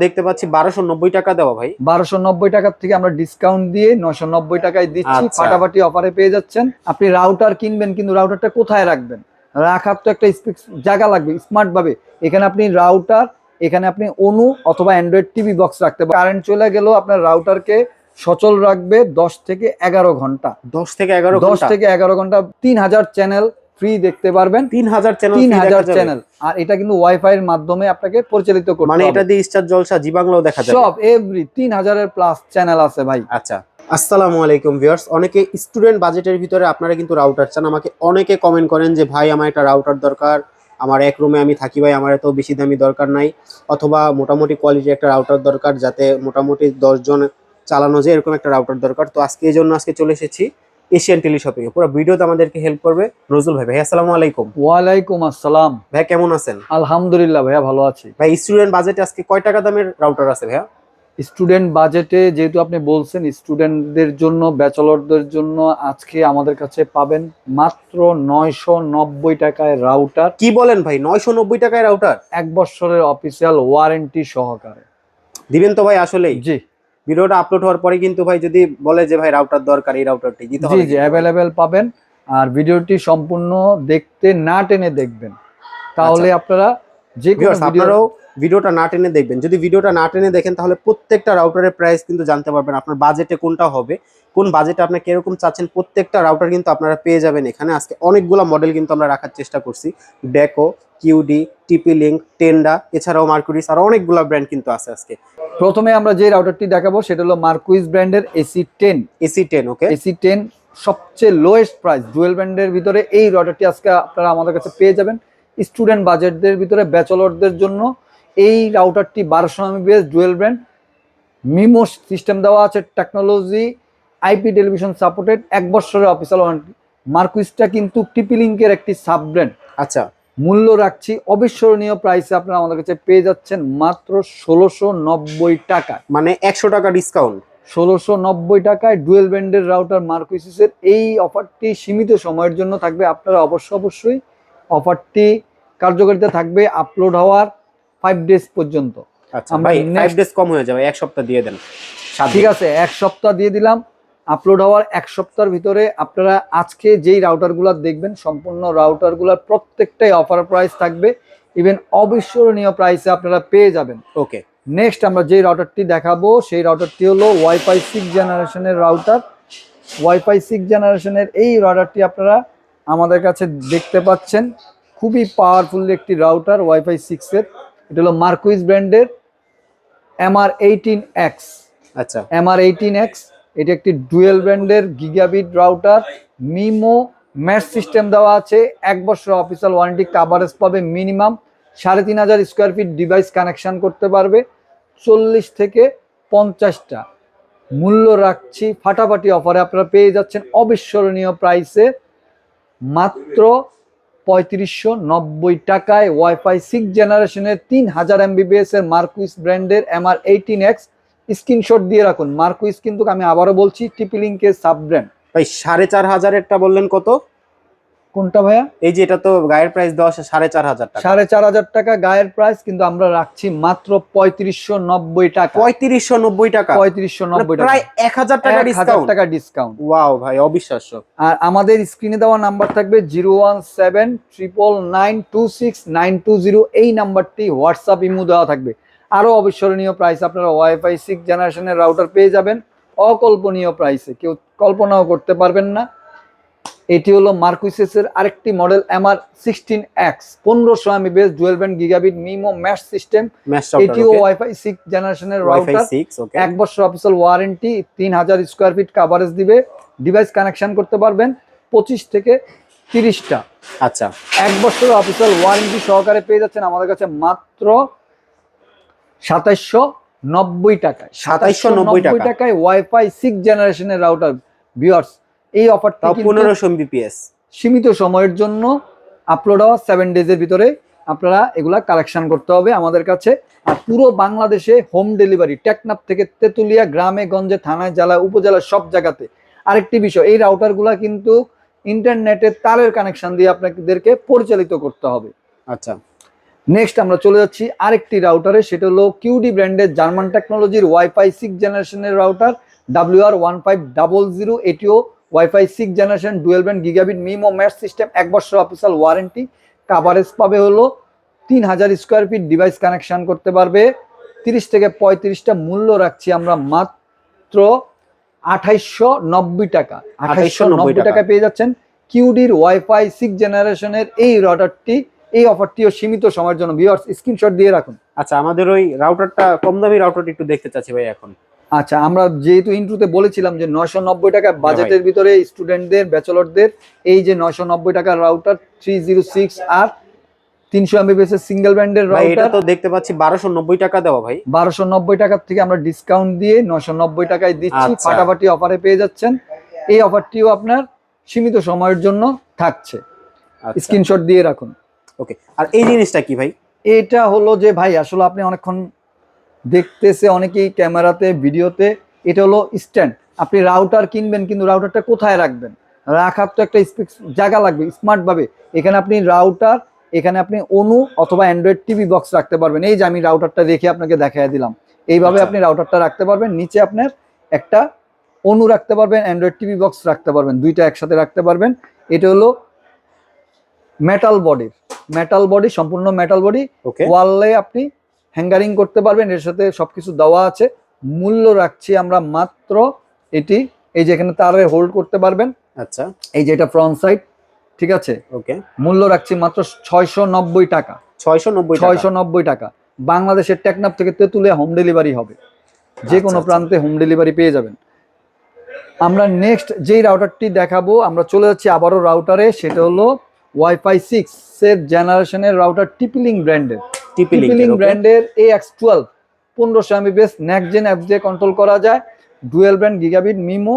দেখতে পাচ্ছি 1290 টাকা দেওয়া ভাই। 1290 টাকা থেকে আমরা ডিসকাউন্ট দিয়ে 990 টাকায় দিচ্ছি। আচ্ছা। ফাটাফাটি অফারে পেয়ে যাচ্ছেন। আপনি রাউটার কিনবেন, কিন্তু রাউটারটা কোথায় রাখবেন? রাখার তো একটা জায়গা লাগবে স্মার্ট ভাবে। এখানে আপনি রাউটার, এখানে আপনি অনু অথবা অ্যান্ড্রয়েড টিভি বক্স রাখতে পারেন। কারেন্ট চলে গেলেও আপনার রাউটারকে সচল রাখবে 10 থেকে 11 ঘন্টা। 10 থেকে 11 10 ঘন্টা? থেকে 11 ঘন্টা 3000 চ্যানেল ফ্রি দেখতে পারবেন। 3000 চ্যানেল ফ্রি দেখা 3000 যাবে? চ্যানেল। আর এটা কিন্তু ওয়াইফাই এর মাধ্যমে আপনাকে পরিচালিত করতে হবে। মানে এটা দিয়ে স্টার জলসা জি বাংলাও দেখা যাবে? সব এভরি 3000 এর প্লাস চ্যানেল আছে ভাই। আচ্ছা। আসসালামু আলাইকুম ভিউয়ার্স। অনেকে স্টুডেন্ট বাজেটের ভিতরে আপনারা কিন্তু রাউটার চান। আমাকে অনেকে কমেন্ট করেন যে ভাই আমার একটা রাউটার দরকার, আমার এক রুমে আমি থাকি ভাই, আমার এত বেশি দামি দরকার নাই, অথবা মোটামুটি কোয়ালিটির একটা রাউটার দরকার যাতে মোটামুটি 10 জন চালানো যায়, এরকম একটা রাউটার দরকার। তো আজকে এই জন্য চলে এসেছি এশিয়ান টেলি শপিং এ। পুরো ভিডিওতে আমাদেরকে হেল্প করবে নজরুল ভাই। ভাই আসসালামু আলাইকুম। ওয়ালাইকুম আসসালাম। ভাই কেমন আছেন? আলহামদুলিল্লাহ ভাইয়া, ভালো আছি। ভাই স্টুডেন্ট বাজেটে আজকে কয় টাকা দামের রাউটার আছে ভাইয়া? স্টুডেন্ট বাজেটে যেহেতু আপনি বলছেন, স্টুডেন্টদের জন্য, ব্যাচেলরদের জন্য আজকে আমাদের কাছে পাবেন মাত্র 990 টাকায় রাউটার। কি বলেন ভাই, 990 টাকায় রাউটার? 1 বছরের অফিসিয়াল ওয়ারেন্টি সহকারে দিবেন তো ভাই? আসলেই জি। ভিডিওটা আপলোড হওয়ার পরে কিন্তু ভাই যদি বলে যে ভাই রাউটার দরকার, এই রাউটারটি দিতে হবে? জি অ্যাভেলেবেল পাবেন। আর ভিডিওটি সম্পূর্ণ দেখতে না টেনে দেখবেন, তাহলে আপনারা যে কোনো আপনারাও ভিডিওটা না টেনে দেখবেন। যদি ভিডিওটা না টেনে দেখেন তাহলে প্রত্যেকটা রাউটারের প্রাইস কিন্তু জানতে পারবেন, আপনার বাজেটে কোনটা হবে, কোন বাজেটে আপনি কিরকম চাচ্ছেন। প্রত্যেকটা রাউটার কিন্তু আপনারা পেয়ে যাবেন এখানে। আজকে অনেকগুলো মডেল কিন্তু আমরা রাখার চেষ্টা করছি। ডেকো, কিউডি, টিপি লিঙ্ক, টেন্ডা, এছাড়াও মার্কুরিস, আর অনেকগুলো ব্র্যান্ড কিন্তু আছে আজকে। প্রথমে আমরা যে রাউটারটি দেখাবো সেটা হলো মার্কুইস ব্র্যান্ডের AC10। AC10, ওকে। AC10 সবচেয়ে লোয়েস্ট প্রাইস ডুয়েল ব্র্যান্ডের ভিতরে এই রাউটারটি আজকে আপনারা আমাদের কাছে পেয়ে যাবেন। স্টুডেন্ট বাজেটদের ভিতরে, ব্যাচেলরদের জন্য এই রাউটারটি 1200 MBPS dual band, MIMO system দেওয়া আছে, টেকনোলজি, IP টেলিভিশন সাপোর্টেড, 1 বছরের অফিসিয়াল ওয়ারেন্টি। মার্কুইসটা কিন্তু টিপি লিঙ্কের একটি সাব ব্র্যান্ড। আচ্ছা। মূল্য রাখছি অবিস্মরণীয় প্রাইসে, আপনারা আমাদের কাছে পেয়ে যাচ্ছেন মাত্র 1690 টাকা। মানে 100 টাকা ডিসকাউন্ট। 1690 টাকায় ডুয়েল ব্র্যান্ডের রাউটার মার্কুইসের এই অফারটি সীমিত সময়ের জন্য থাকবে। আপনারা অবশ্যই অফারটি কার্যকারিতা থাকবে আপলোড হওয়ার 5 ডেজ পর্যন্ত। আচ্ছা ভাই, 5 ডেজ কম হয়ে যাবে, 1 সপ্তাহ দিয়ে দেন। ঠিক আছে, 1 সপ্তাহ দিয়ে দিলাম। আপলোড হওয়ার 1 সপ্তাহের ভিতরে আপনারা আজকে যেই রাউটারগুলো দেখবেন, সম্পূর্ণ রাউটারগুলোর প্রত্যেকটাই অফার প্রাইস থাকবে, ইভেন অবিস্মরণীয় প্রাইসে আপনারা পেয়ে যাবেন। ওকে। নেক্সট আমরা যে রাউটারটি দেখাবো সেই রাউটারটি হলো ওয়াইফাই 6 জেনারেশনের রাউটার। ওয়াইফাই 6 জেনারেশনের এই রাউটারটি আপনারা আমাদের কাছে দেখতে পাচ্ছেন। খুবই পাওয়ারফুল একটি রাউটার ওয়াইফাই 6 এর। এটা হলো মার্কুইস ব্র্যান্ডের MR18X। আচ্ছা, MR18X এটি একটি ডুয়েল ব্র্যান্ডের gigabit router. MIMO mesh system দেওয়া আছে, 1 বছর অফিসিয়াল ওয়ারেন্টি, কাভারেজ পাবে minimum 3500 square feet device connection করতে পারবে 40 থেকে 50টা। মূল্য রাখছি ফাটাফাটি অফারে, আপনারা পেয়ে যাচ্ছেন অবিস্মরণীয় প্রাইসে মাত্র 3590 টাকায় ওয়াইফাই 6 জেনারেশনের 3000 MBPS এর মার্কুইস ব্র্যান্ডের MR18X। স্ক্রিনশট দিয়ে রাখুন। মার্কুইস কিন্তু আমি আবারও বলছি টিপি লিঙ্কের সাব ব্র্যান্ড। ভাই 4500 বললেন কত? কোনটা ভাইয়া? এই যে এটা তো গায়ের প্রাইস দেওয়া আছে 4500 টাকা। 4500 টাকা গায়ের প্রাইস, কিন্তু আমরা রাখছি মাত্র 3590 টাকা। 3590 টাকা? 3590 টাকা, প্রায় 1000 টাকা ডিসকাউন্ট। 1000 টাকা ডিসকাউন্ট। ওয়াও ভাই, অবিশ্বাস্য। আর আমাদের স্ক্রিনে দেওয়া নাম্বার থাকবে 0179926920920। এই নাম্বারটি হোয়াটসঅ্যাপ ইমো দেওয়া থাকবে। আরো অবিস্মরণীয় প্রাইস আপনারা ওয়াইফাই 6 জেনারেশনের রাউটার পেয়ে যাবেন অকল্পনীয় প্রাইসে, কেউ কল্পনাও করতে পারবেন না। এটি হলো মার্কুইসের আরেকটি model MR16X, 1500 MBPS dual band gigabit MIMO mesh system. এটিও ওয়াইফাই 6 জেনারেশনের রাউটার, 1 বছর official warranty, 3000 square feet coverage দিবে, ডিভাইস কানেকশন করতে পারবেন 25 থেকে 30টা। আচ্ছা, 1 বছর অফিসিয়াল ওয়ারেন্টি সহকারে পেয়ে যাচ্ছেন আমাদের কাছে মাত্র 2790 টাকায়। 2790 টাকায় ওয়াইফাই 6 জেনারেশনের রাউটার। ভিউয়ার্স, এই অফারটা 1500 MBPS সীমিত সময়ের জন্য, আপলোড হওয়া 7 ডেজের ভিতরে আপনারা এগুলা কালেকশন করতে হবে আমাদের কাছে। আর পুরো বাংলাদেশে হোম ডেলিভারি, টেকনাফ থেকে তেতুলিয়া, গ্রামে গঞ্জে, থানায়, জেলায়, উপজেলায়, সব জায়গাতে। আরেকটি বিষয়, এই রাউটারগুলা কিন্তু ইন্টারনেটের তারের কানেকশন দিয়ে আপনাদেরকে পরিচালিত করতে হবে। আচ্ছা, নেক্সট আমরা চলে যাচ্ছি আরেকটি রাউটারে, সেটা হলো কিউডি ব্র্যান্ডের জার্মান টেকনোলজির ওয়াইফাই 6 জেনারেশনের রাউটার WR1500। এটিও wifi 6 generation dual band gigabit MIMO mesh system, 1 বছর অফিসিয়াল ওয়ারেন্টি। কাভারেজ পাবে হলো 3000 স্কোয়ার ফিট, ডিভাইস কানেকশন করতে পারবে 30 থেকে 35টা। মূল্য রাখছি আমরা মাত্র 2890 টাকা। 2890 টাকায় পেয়ে যাচ্ছেন কিউডির ওয়াইফাই 6 জেনারেশনের এই রাউটারটি। এই অফারটিও সীমিত সময়ের জন্য। ভিউয়ার্স স্ক্রিনশট দিয়ে রাখুন। আচ্ছা, আমাদের ওই রাউটারটা, কম দামি রাউটারটা একটু দেখতে চাচ্ছি ভাই এখন। আচ্ছা, আমরা যেহেতু ইন্ট্রোতে বলেছিলাম যে 990 টাকা বাজেটের ভিতরে স্টুডেন্টদের, ব্যাচেলরদের এই যে 990 টাকার রাউটার 306 আর 300 Mbps এর সিঙ্গেল ব্যান্ডের ভাই এটা রাউটার তো দেখতে পাচ্ছি 1290 টাকা দেওয়া ভাই। 1290 টাকা থেকে আমরা ডিসকাউন্ট দিয়ে 990 টাকায় দিচ্ছি। আচ্ছা। ফাটাফাটি অফারে পেয়ে যাচ্ছেন। এই অফারটিও আপনার সীমিত সময়ের জন্য থাকছে। আচ্ছা। স্ক্রিনশট দিয়ে রাখুন। ওকে, আর এই জিনিসটা কি ভাই? এটা হলো যে ভাই আসলে আপনি অনেকক্ষণ দেখতেছে অনেকেই ক্যামেরাতে, ভিডিওতে, এটা হলো স্ট্যান্ড। আপনি রাউটার কিনবেন কিন্তু রাউটারটা কোথায় রাখবেন? রাখার তো একটা জায়গা লাগবে স্মার্ট ভাবে। এখানে আপনি রাউটার, এখানে আপনি অনু অথবা অ্যান্ড্রয়েড টিভি বক্স রাখতে পারবেন। এই যে আমি রাউটারটা রেখে আপনাকে দেখাই দিলাম, এইভাবে আচ্ছা। আপনি রাউটারটা রাখতে পারবেন। নিচে আপনার একটা অনু রাখতে পারবেন, অ্যান্ড্রয়েড টিভি বক্স রাখতে পারবেন, দুইটা একসাথে রাখতে পারবেন। এটা হলো মেটাল বডি, সম্পূর্ণ মেটাল বডি। ওকে। ওয়ালে আপনি হ্যাঙ্গারিং করতে পারবেন, এর সাথে সবকিছু দেওয়া আছে। মূল্য রাখছি আমরা মাত্র এটি, এই যে এখানে তারে হোল্ড করতে পারবেন। আচ্ছা, এই যে এটা ফ্রন্ট সাইড, ঠিক আছে। ওকে। মূল্য রাখছি মাত্র 690 টাকা। 690 টাকা। বাংলাদেশের টেকনাফ থেকে তেতুলিয়া হোম ডেলিভারি হবে, যে কোনো আচ্ছা। প্রান্তে হোম ডেলিভারি পেয়ে যাবেন। আমরা নেক্সট যেই রাউটারটি দেখাবো, আমরা চলে যাচ্ছি আবারও রাউটারে, সেটা হলো ওয়াইফাই 6 এর জেনারেশনের রাউটার টিপিলিং ব্র্যান্ডের। টিপিলিং ব্র্যান্ডের AX12 1500 Mbps next gen apps দিয়ে কন্ট্রোল করা যায়। Dual band gigabit MIMO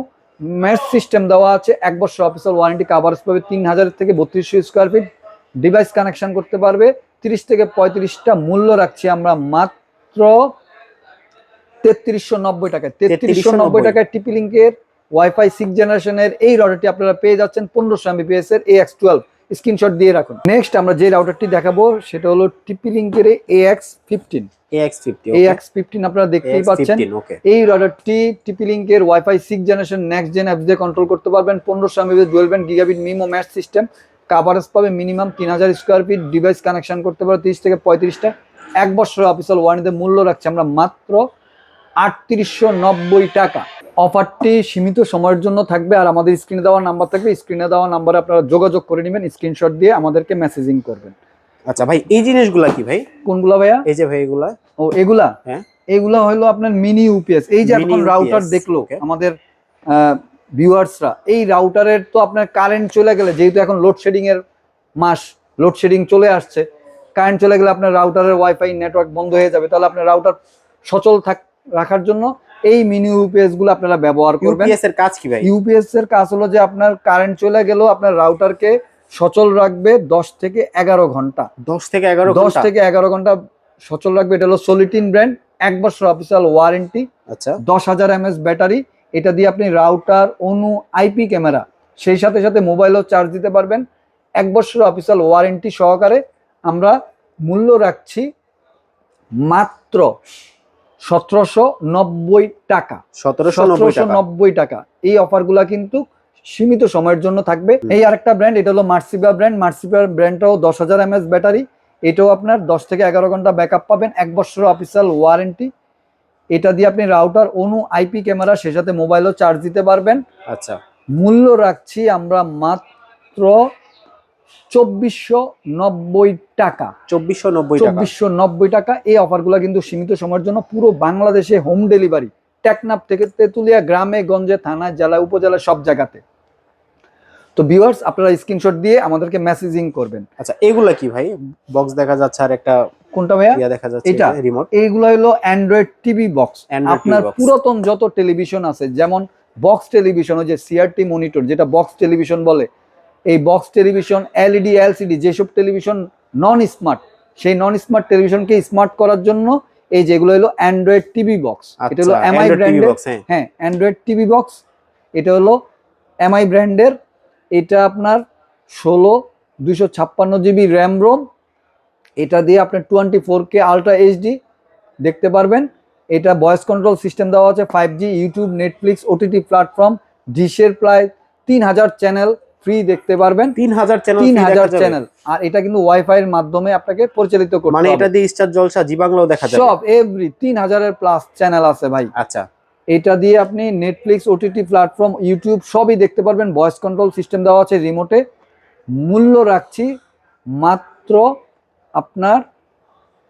mesh system দেওয়া আছে, 1 বছর অফিসিয়াল ওয়ারেন্টি। কাভারেজ পাবে 3000 থেকে 3200 স্কোয়ার ফিট, ডিভাইস কানেকশন করতে পারবে 30 থেকে 35টা। মূল্য রাখছি আমরা মাত্র 3390 টাকায়। 3390 টাকায় টিপিলিংকের ওয়াইফাই 6 জেনারেশনের এই রাউটারটি আপনারা পেয়ে যাচ্ছেন 1500 Mbps এর AX12। স্ক্রিনশট দিয়ে রাখুন। নেক্সট আমরা যে রাউটারটি দেখাবো সেটা হলো টিপিলিংকের AX15। AX15 আপনারা দেখতেই পাচ্ছেন। এই রাউটারটি টিপিলিংকের WiFi 6 generation next gen apps দিয়ে কন্ট্রোল করতে পারবেন। 1500 Mbps dual band gigabit MIMO mesh system, coverage পাবে minimum 3000 square feet, device connection করতে পারবে 30 থেকে 35টা। 1 বছর অফিসিয়াল ওয়ারেন্টিতে। মূল্য রাখছি আমরা মাত্র 3890 টাকা। অফারটি সীমিত সময়ের জন্য থাকবে, আর আমাদের স্ক্রিনে দেওয়া নাম্বার থাকবে, স্ক্রিনে দেওয়া নাম্বারে আপনারা যোগাযোগ করে নেবেন, স্ক্রিনশট দিয়ে আমাদেরকে মেসেজিং করবেন। আচ্ছা ভাই, এই জিনিসগুলা কি ভাই? কোনগুলা ভাইয়া? এই যে ভাই এগুলা। ও এগুলা? হ্যাঁ, এগুলা হলো আপনার মিনি ইউপিএস। এই যে এখন রাউটার দেখলো আমাদের ভিউয়ার্সরা, এই রাউটারের তো আপনার কারেন্ট চলে গেলে, যেহেতু এখন লোডশেডিং এর মাস, লোডশেডিং চলে আসছে, কারেন্ট চলে গেলে আপনার রাউটারের ওয়াইফাই নেটওয়ার্ক বন্ধ হয়ে যাবে। তাহলে আপনার রাউটার সচল রাখার জন্য এই মিনি ইউপিএস গুলো আপনারা ব্যবহার করবেন। ইউপিএস এর কাজ কি ভাই? ইউপিএস এর কাজ হলো যে আপনার কারেন্ট চলে গেলেও আপনার রাউটারকে সচল রাখবে 10 থেকে 11 ঘন্টা। 10 থেকে 11 ঘন্টা? 10 থেকে 11 ঘন্টা সচল রাখবে। এটা হলো সলিটিন ব্র্যান্ড, 1 বছর অফিসিয়াল ওয়ারেন্টি। আচ্ছা। 10,000 mAh ব্যাটারি। এটা দিয়ে আপনি রাউটার, অনু, আইপি ক্যামেরা, সেই সাথে সাথে মোবাইলও চার্জ দিতে পারবেন। 1 বছর অফিসিয়াল ওয়ারেন্টি সহকারে। আমরা মূল্য রাখছি মাত্র 1790 টাকা। 1790 টাকা। এই অফারগুলা কিন্তু সীমিত সময়ের জন্য থাকবে। এই আরেকটা ব্র্যান্ড, এটা হলো মার্সিবা ব্র্যান্ড। মার্সিবা ব্র্যান্ডটাও 10,000 mAh battery. এটাও আপনার 10 থেকে 11 ঘন্টা ব্যাকআপ পাবেন, 1 বছর অফিসিয়াল ওয়ারেন্টি। এটা দিয়ে আপনি রাউটার, অনু, আইপি ক্যামেরা, সেই সাথে মোবাইলও চার্জ দিতে পারবেন। আচ্ছা। মূল্য রাখছি আমরা মাত্র 2490 টাকা। 2490 টাকা। এই অফারগুলো কিন্তু সীমিত সময়ের জন্য, পুরো বাংলাদেশে হোম ডেলিভারি, টেকনাফ থেকে তেতুলিয়া, গ্রামে গঞ্জে, থানায়, জেলায়, উপজেলায়, সব জায়গাতে। তো ভিউয়ার্স আপনারা স্ক্রিনশট দিয়ে আমাদেরকে মেসেজিং করবেন। আচ্ছা, এগুলা কি ভাই? বক্স দেখা যাচ্ছে, আর একটা কোনটা ভাইয়া? দেখা যাচ্ছে এটা রিমোট। এইগুলো হলো অ্যান্ড্রয়েড টিভি বক্স। আপনার পুরাতন যত টেলিভিশন আছে, যেমন বক্স টেলিভিশন, ওই যে সিআরটি মনিটর যেটা বক্স টেলিভিশন বলে, এই বক্স টেলিভিশন, এলইডি, এলসিডি, যেসব টেলিভিশন নন স্মার্ট, সেই নন স্মার্ট টেলিভিশনকে স্মার্ট করার জন্য এই যেগুলো হলো অ্যান্ড্রয়েড টিভি বক্স। এটা হলো এমআই ব্র্যান্ডের। হ্যাঁ, অ্যান্ড্রয়েড টিভি বক্স। এটা হলো এমআই ব্র্যান্ডের। এটা আপনার 16 256 জিবি র্যাম রোম। এটা দিয়ে আপনি 24K আলট্রা এইচডি দেখতে পারবেন। এটা ভয়েস কন্ট্রোল সিস্টেম দেওয়া আছে, 5G, YouTube, Netflix, OTT platform, ডিশের প্রায় 3000 চ্যানেল ফ্রি দেখতে পারবেন। 3000 চ্যানেল, 3000 চ্যানেল, আর এটা কিন্তু ওয়াইফাই এর মাধ্যমে আপনাকে পরিচালিত করতে হবে। মানে এটা দিয়ে স্টার জলসা, জি বাংলাও দেখা যাবে, সব এভরি 3000 এর প্লাস চ্যানেল আছে ভাই। আচ্ছা, এটা দিয়ে আপনি নেটফ্লিক্স, ওটিটি প্ল্যাটফর্ম, ইউটিউব সবই দেখতে পারবেন। ভয়েস কন্ট্রোল সিস্টেম দেওয়া আছে রিমোটে। মূল্য রাখছি মাত্র আপনার,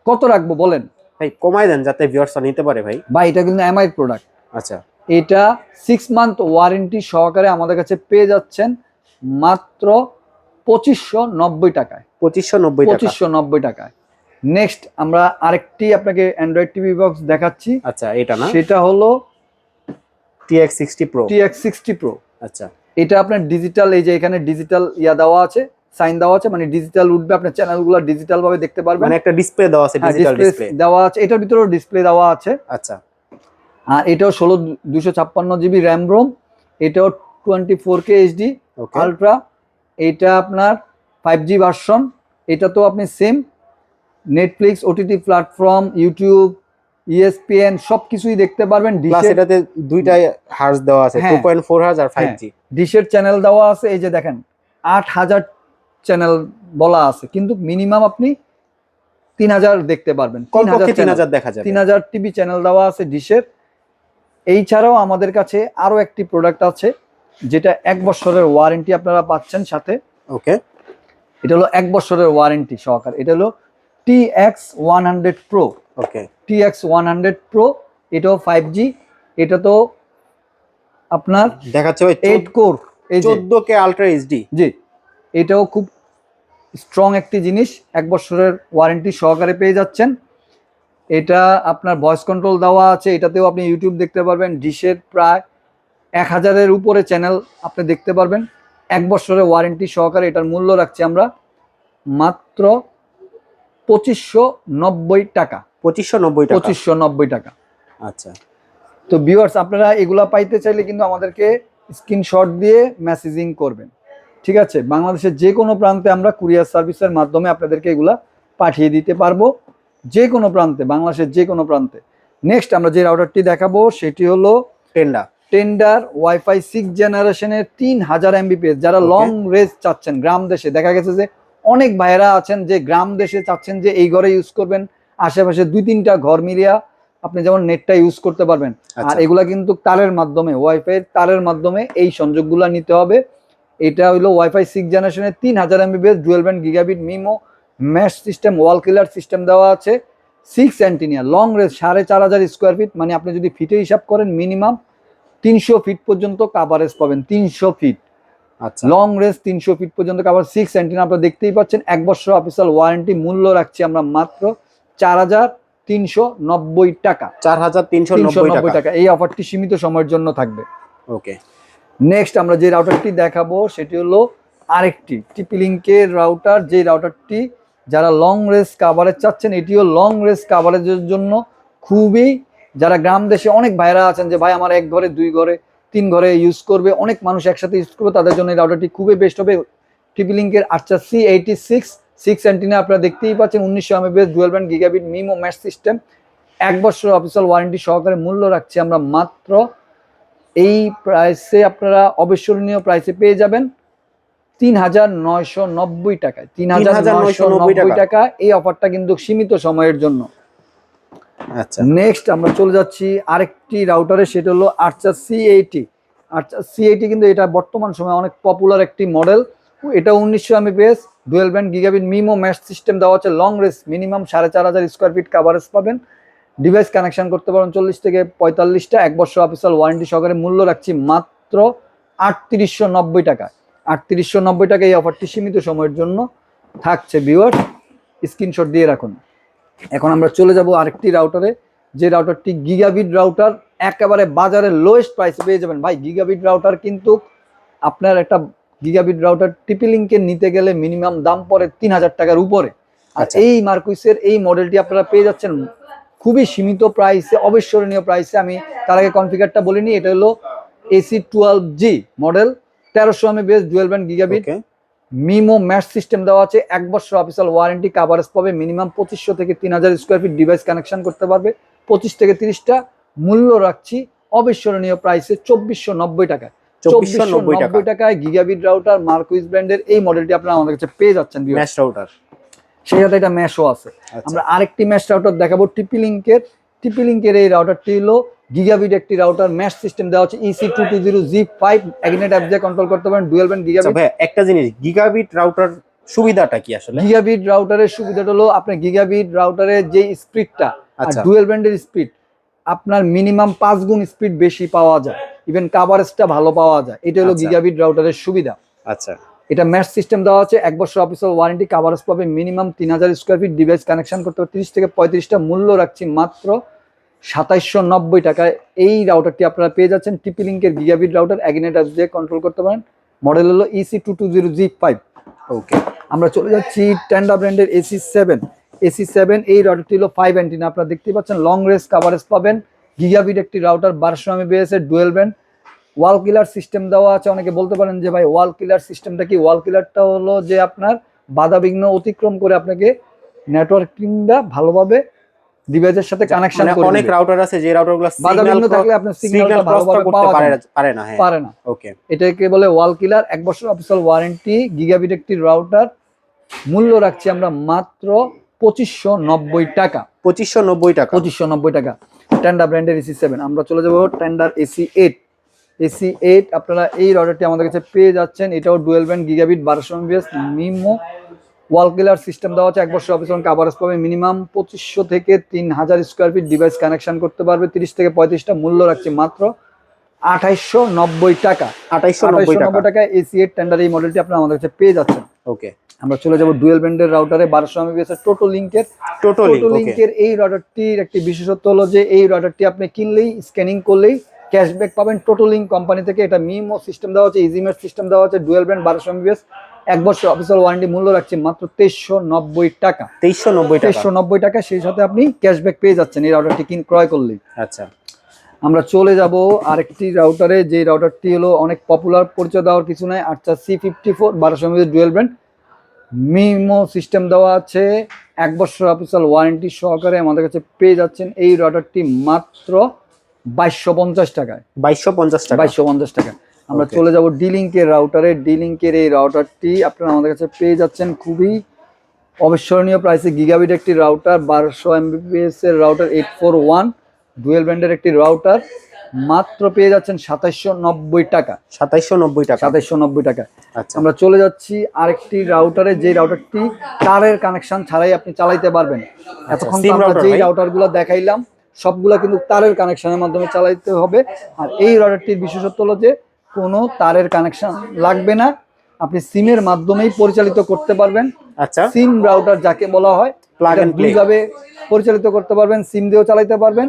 কত রাখবো বলেন ভাই কমাই দেন যাতে ভিউয়ার্সরা নিতে পারে ভাই। ভাই? এটা কিন্তু এমআই প্রোডাক্ট। আচ্ছা, এটা 6 মান্থ ওয়ারেন্টি সহকারে আমাদের কাছে পেয়ে যাচ্ছেন মাত্র 2590 টাকায়। 2590 টাকা। 2590 টাকায়। নেক্সট আমরা আরেকটি আপনাকে অ্যান্ড্রয়েড টিভি বক্স দেখাচ্ছি। আচ্ছা, এটা না, সেটা হলো TX60 Pro। TX60 Pro। আচ্ছা, এটা আপনার ডিজিটাল, এই যে এখানে ডিজিটাল দেওয়া আছে, সাইন দেওয়া আছে, মানে ডিজিটাল উঠবে, আপনার চ্যানেলগুলো ডিজিটাল ভাবে দেখতে পারবেন। মানে একটা ডিসপ্লে দেওয়া আছে, ডিজিটাল ডিসপ্লে দেওয়া আছে, এটার ভিতরেও ডিসপ্লে দেওয়া আছে। আচ্ছা, আর এটাও 256GB র্যাম রোম, এটাও 24K HD আলট্রা, এটা আপনার 5G ভার্সন। এটা তো আপনি same Netflix, OTT platform, YouTube, ESPN সবকিছুই দেখতে পারবেন। প্লাস এটাতে দুইটাই হার্জ দেওয়া আছে, 2.4 হার্জ আর 5G। ডিশের চ্যানেল দেওয়া আছে, এই যে দেখেন 8000 চ্যানেল বলা আছে, কিন্তু মিনিমাম আপনি 3000 দেখতে পারবেন। 3000 দেখা যাবে। 3000 টিভি চ্যানেল দেওয়া আছে ডিশের। এই ছাড়াও আমাদের কাছে আরো একটি প্রোডাক্ট আছে, যেটা 1 বছরের ওয়ারেন্টি আপনারা পাচ্ছেন সাথে। ওকে, এটা হলো 1 বছরের ওয়ারেন্টি সহকারে। এটা হলো TX100 Pro। ওকে, TX100 Pro, এটাও 5G। এটা তো আপনার দেখাচ্ছে ভাই 8 কোর, এই যে 14K আলট্রা এইচডি। জি, এটাও খুব স্ট্রং একটি জিনিস, 1 বছরের ওয়ারেন্টি সহকারে পেয়ে যাচ্ছেন। এটা আপনার ভয়েস কন্ট্রোল দেওয়া আছে, এটাতেও আপনি ইউটিউব দেখতে পারবেন। ডিশের প্রায় 1000-এর উপরে চ্যানেল আপনি দেখতে পারবেন। 1 বছরের ওয়ারেন্টি সহকারে এটার মূল্য রাখছি আমরা মাত্র 2590 টাকা। 2590 টাকা। 2590 টাকা। আচ্ছা, তো ভিউয়ার্স, আপনারা এগুলা পাইতে চাইলে কিন্তু আমাদেরকে স্ক্রিনশট দিয়ে মেসেজিং করবেন, ঠিক আছে? বাংলাদেশের যে কোনো প্রান্তে আমরা কুরিয়ার সার্ভিসের মাধ্যমে আপনাদেরকে এগুলা পাঠিয়ে দিতে পারবো, যে কোনো প্রান্তে, বাংলাদেশের যে কোনো প্রান্তে। নেক্সট আমরা যে রাউটারটি দেখাবো সেটি হলো টেন্ডার ওয়াইফাই 6 জেনারেশনের 3000 Mbps। যারা লং রেঞ্জ চাচ্ছেন, গ্রাম দেশে দেখা গেছে যে অনেক ভাইয়েরা আছেন যে গ্রাম দেশে চাচ্ছেন যে এই ঘরে ইউজ করবেন, আশেপাশে 2-3টা ঘর মিলিয়ে আপনি যেমন নেটটা ইউজ করতে পারবেন। আর এগুলা কিন্তু তারের মাধ্যমে, ওয়াইফাই তারের মাধ্যমে এই সংযোগগুলো নিতে হবে। এটা হলো ওয়াইফাই 6 জেনারেশনের 3000 Mbps dual band gigabit MIMO mesh system, wall killer system দেওয়া আছে। 6 antenna, long range 4500 square feet, মানে আপনি যদি ফিটে হিসাব করেন মিনিমাম 300 ফিট পর্যন্ত কাভারেজ পাবেন। 300 ফিট, আচ্ছা, লং রেঞ্জ 300 ফিট পর্যন্ত কাভার। 6 অ্যান্টিনা আপনারা দেখতেই পাচ্ছেন। 1 বছর অফিসিয়াল ওয়ারেন্টি। মূল্য রাখছি আমরা মাত্র 4390 টাকা। 4390 টাকা। এই অফারটি সীমিত সময়ের জন্য থাকবে। ওকে, নেক্সট আমরা যে রাউটারটি দেখাবো সেটি হলো আরেকটি টিপি-লিংকের রাউটার, যে রাউটারটি যারা লং রেঞ্জ কাভারেজ চাচ্ছেন, এটিও লং রেঞ্জ কাভারেজের জন্য খুবই, যারা গ্রাম দেশে অনেক ভাইরা আছেন যে ভাই আমার 1 ঘরে 2 ঘরে 3 ঘরে ইউজ করবে, অনেক মানুষ একসাথে ইউজ করবে, তাদের জন্য এই রাউটারটি খুবই বেস্ট হবে। টিপি-লিংকের C86 6 অ্যান্টিনা আপনারা দেখতেই পাচ্ছেন। 1900 Mbps dual band gigabit MIMO mesh system. 1 বছর অফিসিয়াল ওয়ারেন্টি সহকারে। মূল্য রাখছি আমরা মাত্র, এই প্রাইসে আপনারা অবিস্মরণীয় প্রাইসে পেয়ে যাবেন 3990 টাকায়। 3990 টাকা। এই অফারটা কিন্তু সীমিত সময়ের জন্য। আচ্ছা, নেক্সট আমরা চলে যাচ্ছি আরেকটি রাউটারে, সেটা হলো আর্চার C80। আর্চার C80 কিন্তু এটা বর্তমান সময়ে অনেক পপুলার একটি মডেল। এটা 1900 Mbps dual band gigabit MIMO mesh system দেওয়া আছে। Long range minimum 4500 square feet coverage পাবেন। ডিভাইস কানেকশন করতে পারেন 40 থেকে 45টা। 1 বছর অফিসিয়াল ওয়ারেন্টি সহকারে। মূল্য রাখছি মাত্র 3890 টাকা। 3890 টাকা। এই অফারটি সীমিত সময়ের জন্য থাকছে ভিউয়ার, স্ক্রিনশট দিয়ে রাখুন। এখন আমরা চলে যাব আরেকটি রাউটারে, যে রাউটারটি গিগাবিট রাউটার। একেবারে বাজারে লোয়েস্ট প্রাইসে পেয়ে যাবেন ভাই। গিগাবিট রাউটার কিন্তু আপনার একটা গিগাবিট রাউটার টিপি-লিংকের নিতে গেলে মিনিমাম দাম পড়ে 3000 টাকার উপরে। আর এই মার্কুইসের এই মডেলটি আপনারা পেয়ে যাচ্ছেন খুবই সীমিত প্রাইসে, অবিস্মরণীয় প্রাইসে। আমি তার আগে কনফিগারটা বলিনি। এটা হলো AC12G model, 1300 Mbps dual band gigabit MIMO mesh system দেওয়া আছে, 1 বছর অফিসিয়াল ওয়ারেন্টি, কাভারেজ পাবে মিনিমাম 2500 থেকে 3000 স্কোয়ার ফিট, ডিভাইস কানেকশন করতে পারবে 25 থেকে 30টা। মূল্য রাখছি অবিস্মরণীয় প্রাইসে 2490 টাকা। 2490 টাকায় গিগাবিট রাউটার মার্কুইজ ব্র্যান্ডের এই মডেলটি আপনারা আমাদের কাছে পেয়ে যাচ্ছেন। ম্যাশ রাউটার, সেই সাথে এটা ম্যাশও আছে। আমরা আরেকটি ম্যাশ রাউটার দেখাবো, টিপি লিঙ্কের এই রাউটারটি হলো গিগাবিট একটি রাউটার, ম্যাশ সিস্টেম দেওয়া হচ্ছে EC220G5, এগনেট অ্যাপ দিয়ে কন্ট্রোল করতে পারেন, ডুয়াল ব্যান্ড গিগাবিট। ভাই একটা জিনিস, গিগাবিট রাউটার সুবিধাটা কি আসলে? গিগাবিট রাউটারের সুবিধাটা হলো আপনার গিগাবিট রাউটারের যে স্পিডটা আর আচ্ছা। ডুয়াল ব্যান্ডের স্পিড আপনার মিনিমাম 5 গুণ স্পিড বেশি পাওয়া যায়, ইভেন কাভারেজটা ভালো পাওয়া যায়। এটা হলো আচ্ছা। গিগাবিট রাউটারের সুবিধা। আচ্ছা, এটা ম্যাশ সিস্টেম দেওয়া আছে, 1 বছর অফিসিয়াল ওয়ারেন্টি, কাভারেজ পাবে minimum 3000 square feet, device connection করতে হবে 30 থেকে 35টা। মূল্য রাখছি মাত্র 2790 টাকায়। এই রাউটারটি আপনারা পেয়ে যাচ্ছেন টিপি লিঙ্কের গিগাবিট রাউটার, এগনেট অ্যাপ দিয়ে কন্ট্রোল করতে পারেন। মডেল হলো EC220G5। ওকে, আমরা চলে যাচ্ছি টেন্ডা ব্র্যান্ডের AC7। এই রাউটারটি হলো 5 অ্যান্টিনা, আপনারা দেখতে পাচ্ছেন লং রেঞ্জ কাভারেজ পাবেন। গিগাবিট একটি রাউটার, 1200 Mbps এর ডুয়েল ব্যান্ড, ওয়াল কিলার সিস্টেম দেওয়া আছে। অনেকে বলতে পারেন যে ভাই ওয়াল কিলার সিস্টেমটা কি? ওয়াল কিলারটা হলো যে আপনার বাধা বিঘ্ন অতিক্রম করে আপনাকে নেটওয়ার্কিংটা ভালোভাবে ডিভাইসের সাথে কানেকশন করে অনেক রাউটার আছে যে রাউটারগুলো বাধা বিঘ্ন থাকলে আপনার সিগন্যালটা ভালোভাবে পাওয়া পারে না। হ্যাঁ, পারে না। ওকে, এটাকে বলে ওয়াল কিলার, 1 বছর অফিসিয়াল ওয়ারেন্টি, গিগাবিট একটি রাউটার। মূল্য রাখছি আমরা মাত্র 2590 টাকা। 2590 টাকা। 2590 টাকা টেন্ডা ব্র্যান্ডের AC7। আমরা চলে যাবো টেন্ডার AC8। আপনারা এই রাউটারটি আমাদের কাছে পেয়ে যাচ্ছেন। এটাও dual band gigabit, 1200 Mbps, MIMO wall killer system দেওয়া আছে, 1 বছর অফিসিয়াল কাভারেজ পাবে মিনিমাম 2500 থেকে 3000 স্কোয়ার ফিট, ডিভাইস কানেকশন করতে পারবে 30 থেকে 35টা। মূল্য রাখছি মাত্র 2890 টাকা। 2890 টাকায় AC8 টেন্ডার এই মডেলটি আপনারা আমাদের কাছে পেয়ে যাচ্ছেন। ওকে, আমরা চলে যাব ডুয়েল ব্যান্ডের রাউটারে, 1200 Mbps এর টোটোলিঙ্কের এই রাউটারটির একটি বিশেষত্ব হলো যে এই রাউটারটি আপনি কিনলেই, স্ক্যানিং করলেই ক্যাশব্যাক পাবেন টোটোলিঙ্ক কোম্পানি থেকে। এটা মিমো সিস্টেম দেওয়া আছে, ইজিমেট সিস্টেম দেওয়া আছে, ডুয়েল ব্যান্ড, 1200 Mbps, 1 বছর অফিসিয়াল ওয়ারেন্টি। মূল্য রাখছি মাত্র 2390 টাকা। 2390 টাকা। সেই সাথে আপনি ক্যাশব্যাক পেয়ে যাচ্ছেন এই রাউটারটি ক্রয় করলেই। আচ্ছা, আমরা চলে যাব আরেকটি রাউটারে, যে রাউটারটি হলো অনেক পপুলার, পরিচয় দেওয়ার কিছু নাই, আচ্ছা C54, 1200 Mbps dual band, MIMO system দেওয়া আছে, 1 বছর অফিসিয়াল ওয়ারেন্টি সহকারে আমাদের কাছে পেয়ে যাচ্ছেন। এই রাউটারটি মাত্র 2250 টাকায়। 2250 টাকা। আমরা চলে যাব ডিলিঙ্কের রাউটারে। ডিলিঙ্কের এই রাউটারটি আপনারা আমাদের কাছে পেয়ে যাচ্ছেন খুবই অবিস্মরণীয় প্রাইসে। গিগাবিট একটি রাউটার, 1200 Mbps এর রাউটার, 841 ডুয়েল ব্যান্ডের একটি রাউটার, মাত্র পেয়ে যাচ্ছেন 2790 টাকা। 2790 টাকা। আচ্ছা, আমরা চলে যাচ্ছি আরেকটি রাউটারে, যে রাউটারটি তারের কানেকশন ছাড়াই আপনি চালাইতে পারবেন। এতক্ষণ তো আমরা যেই রাউটারগুলো দেখাইলাম সবগুলা কিন্তু তারের কানেকশনের মাধ্যমে চালাইতে হবে। আর এই রাউটারটির বিশেষত্ব হলো যে কোনো তারের কানেকশন লাগবে না, আপনি সিমের মাধ্যমেই পরিচালিত করতে পারবেন। আচ্ছা, সিম রাউটার যাকে বলা হয়, প্লাগ এন্ড প্লে দুইভাবে পরিচালিত করতে পারবেন, সিম দিয়েও চালাইতে পারবেন,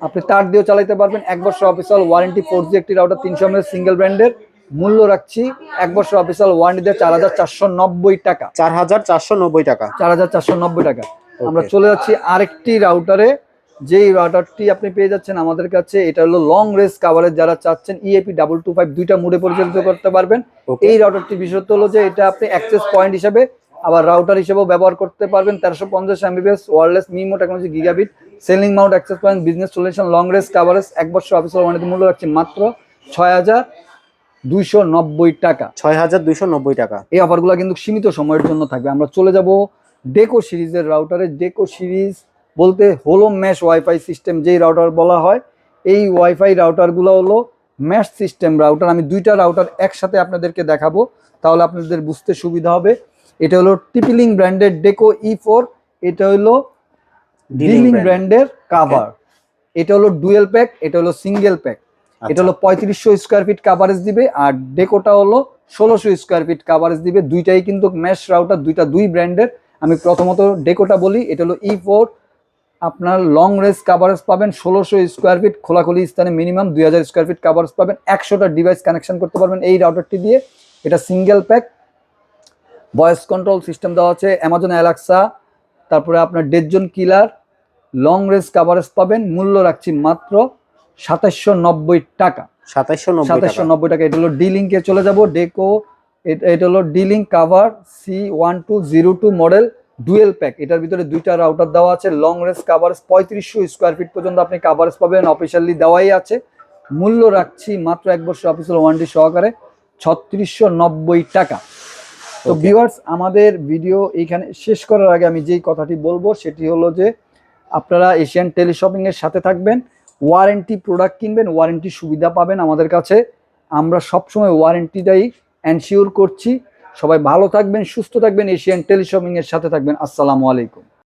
আপনি তার দিয়েও চালাইতে পারবেন। 1 বছর অফিসিয়াল ওয়ারেন্টি, 4G একটি রাউটার, 300 mAh সিঙ্গেল ব্র্যান্ডের। মূল্য রাখছি 1 বছর অফিসিয়াল ওয়ারেন্টিতে 4490 টাকা। 4490 টাকা। 4490 টাকা। আমরা চলে যাচ্ছি আরেকটি রাউটারে, যেই রাউটারটি আপনি পেয়ে যাচ্ছেন আমাদের কাছে। এটা হলো লং রেঞ্জ কাভারেজ, যারা চাচ্ছেন EAP225 দুইটা মোডে পরিচালিত করতে পারবেন। এই রাউটারটি বিশেষত্ব হলো যে এটা আপনি অ্যাক্সেস পয়েন্ট হিসেবে আবার রাউটার হিসেবেও ব্যবহার করতে পারবেন। 1350 Mbps wireless MIMO technology, gigabit, ceiling mount, access point, business solution, long range coverage, 1 বছর অফিসিয়াল ওয়ারেন্টি। মূল্য রাখছি মাত্র 6290 টাকা। 6290 টাকা। এই অফারগুলো কিন্তু সীমিত সময়ের জন্য থাকবে। আমরা চলে যাব ডেকো সিরিজের রাউটারে। ডেকো সিরিজ বলতে হোলো ম্যাশ ওয়াইফাই সিস্টেম যেই রাউটার বলা হয়, এই ওয়াইফাই রাউটারগুলো হলো ম্যাশ সিস্টেম রাউটার। আমি দুইটা রাউটার একসাথে আপনাদেরকে দেখাবো, তাহলে আপনাদের বুঝতে সুবিধা হবে। এটা হলো টিপি-লিঙ্ক ব্র্যান্ডের ডেকো E4, এটা হলো D-Link ব্র্যান্ডের কাভার। এটা হলো ডুয়েল প্যাক, এটা হলো সিঙ্গেল প্যাক। এটা হলো 3500 স্কোয়ার ফিট কাভারেজ দিবে, আর ডেকোটা হলো 1600 স্কোয়ার ফিট কাভারেজ দিবে। দুইটাই কিন্তু ম্যাশ রাউটার, দুই ব্র্যান্ডের। আমি প্রথমত ডেকোটা বলি, এটা হলো E4, আপনার লং রেঞ্জ কাভারেজ পাবেন 1600 স্কোয়ার ফিট, খোলাখুলি স্থানে মিনিমাম 2000 স্কোয়ার ফিট কাভারেজ পাবেন, 100টা ডিভাইস কানেকশন করতে পারবেন এই রাউটারটি দিয়ে। এটা single pack, voice control system দেওয়া আছে, অ্যামাজন অ্যালেক্সা, তারপরে আপনার ডেডজন কিলার, লং রেঞ্জ কাভারেজ পাবেন। মূল্য রাখছি মাত্র 2790 টাকা। 2790 টাকা। এটা হলো ডি লিঙ্কে চলে যাব। ডেকো এটা হলো dealing cover C1202 model dual pack. এটার ভিতরে দুইটা রাউটার দেওয়া আছে। Long range coverage 3500 square fit পর্যন্ত আপনি কাভারেজ পাবেন, অফিসিয়ালি দেওয়াই আছে। মূল্য রাখছি মাত্র 1 বছর অফিসিয়াল ওয়ারেন্টি সহকারে 3690 টাকা। তো Okay. ভিউয়ার্স, আমাদের ভিডিও এইখানে শেষ করার আগে আমি যেই কথাটি বলবো সেটি হলো যে আপনারা এশিয়ান টেলিশপিং এর সাথে থাকবেন, ওয়ারেন্টি প্রোডাক্ট কিনবেন, ওয়ারেন্টি সুবিধা পাবেন আমাদের কাছে। আমরা সবসময় ওয়ারেন্টিটাই এনশিওর করছি। সবাই ভালো থাকবেন, সুস্থ থাকবেন, এশিয়ান টেলিশপিং এর সাথে থাকবেন। আসসালামু আলাইকুম।